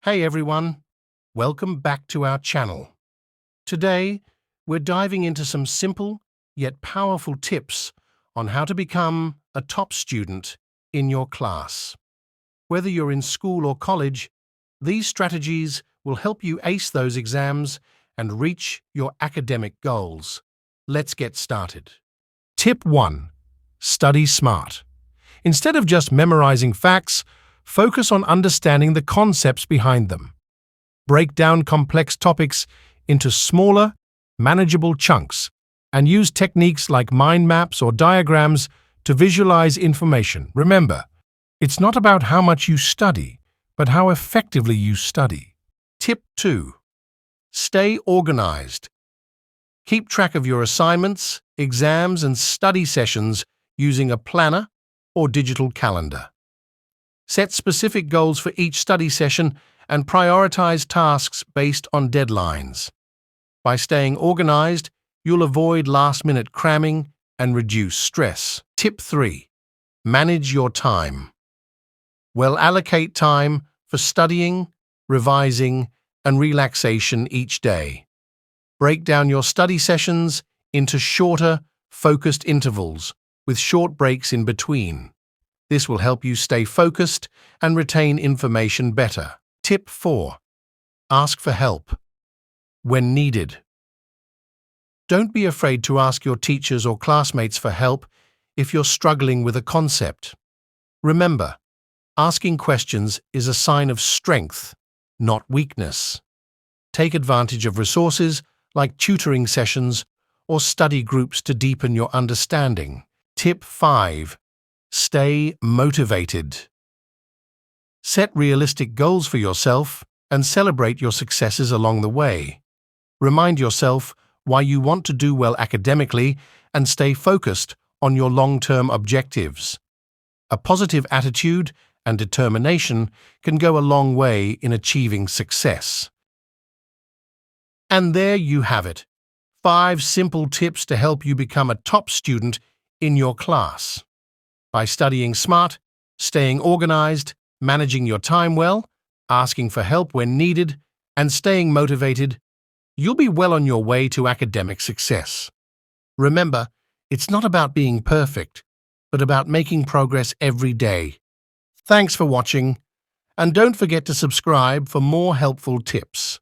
Hey everyone, welcome back to our channel. Today, we're diving into some simple yet powerful tips on how to become a top student in your class. Whether you're in school or college, these strategies will help you ace those exams and reach your academic goals. Let's get started. Tip 1. Study smart. Instead of just memorizing facts, focus on understanding the concepts behind them. Break down complex topics into smaller, manageable chunks and use techniques like mind maps or diagrams to visualize information. Remember, it's not about how much you study, but how effectively you study. Tip 2. Stay organized. Keep track of your assignments, exams, and study sessions using a planner or digital calendar. Set specific goals for each study session and prioritize tasks based on deadlines. By staying organized, you'll avoid last-minute cramming and reduce stress. Tip 3. Manage your time. Allocate time for studying, revising, and relaxation each day. Break down your study sessions into shorter, focused intervals with short breaks in between. This will help you stay focused and retain information better. Tip 4. Ask for help when needed. Don't be afraid to ask your teachers or classmates for help if you're struggling with a concept. Remember, asking questions is a sign of strength, not weakness. Take advantage of resources like tutoring sessions or study groups to deepen your understanding. Tip 5. Stay motivated. Set realistic goals for yourself and celebrate your successes along the way. Remind yourself why you want to do well academically and stay focused on your long-term objectives. A positive attitude and determination can go a long way in achieving success. And there you have it. 5 simple tips to help you become a top student in your class. By studying smart, staying organized, managing your time well, asking for help when needed, and staying motivated, you'll be well on your way to academic success. Remember, it's not about being perfect, but about making progress every day. Thanks for watching, and don't forget to subscribe for more helpful tips.